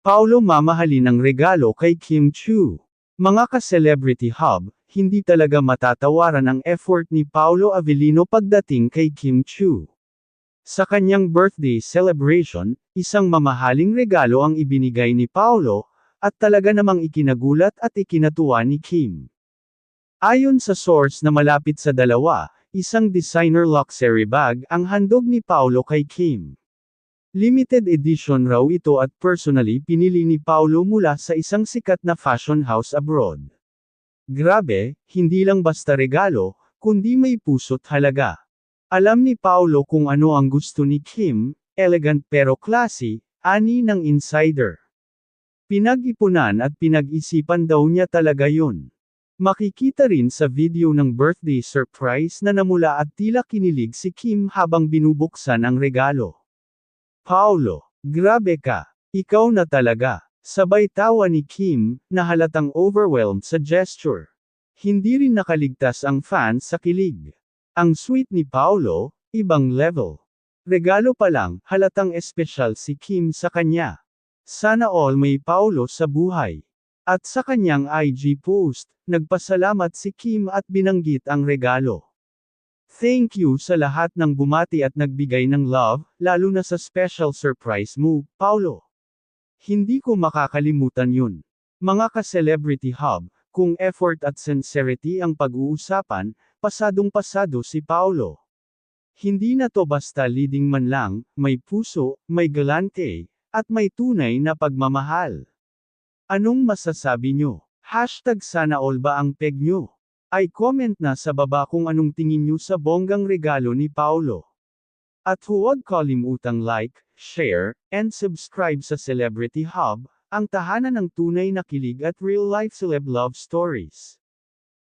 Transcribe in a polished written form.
Paolo mamahalin ang regalo kay Kim Chu. Mga ka-celebrity hub, hindi talaga matatawaran ang effort ni Paolo Avellino pagdating kay Kim Chu. Sa kanyang birthday celebration, isang mamahaling regalo ang ibinigay ni Paolo, at talaga namang ikinagulat at ikinatuwa ni Kim. Ayon sa source na malapit sa dalawa, isang designer luxury bag ang handog ni Paolo kay Kim. Limited edition raw ito at personally pinili ni Paolo mula sa isang sikat na fashion house abroad. Grabe, hindi lang basta regalo, kundi may puso't halaga. Alam ni Paolo kung ano ang gusto ni Kim, elegant pero classy, ani ng insider. Pinag-ipunan at pinag-isipan daw niya talaga yun. Makikita rin sa video ng birthday surprise na namula at tila kinilig si Kim habang binubuksan ang regalo. Paolo, grabe ka, ikaw na talaga. Sabay tawa ni Kim, na halatang overwhelmed sa gesture. Hindi rin nakaligtas ang fans sa kilig. Ang sweet ni Paolo, ibang level. Regalo pa lang, halatang espesyal si Kim sa kanya. Sana all may Paolo sa buhay. At sa kanyang IG post, nagpasalamat si Kim at binanggit ang regalo. Thank you sa lahat ng bumati at nagbigay ng love, lalo na sa special surprise mo, Paolo. Hindi ko makakalimutan yun. Mga ka-celebrity hub, kung effort at sincerity ang pag-uusapan, pasadong-pasado si Paolo. Hindi na to basta leading man lang, may puso, may galante, at may tunay na pagmamahal. Anong masasabi nyo? #sana all ba ang peg nyo? Ay comment na sa baba kung anong tingin nyo sa bonggang regalo ni Paolo. At huwag kalimutang like, share, and subscribe sa Celebrity Hub, ang tahanan ng tunay na kilig at real-life celeb love stories.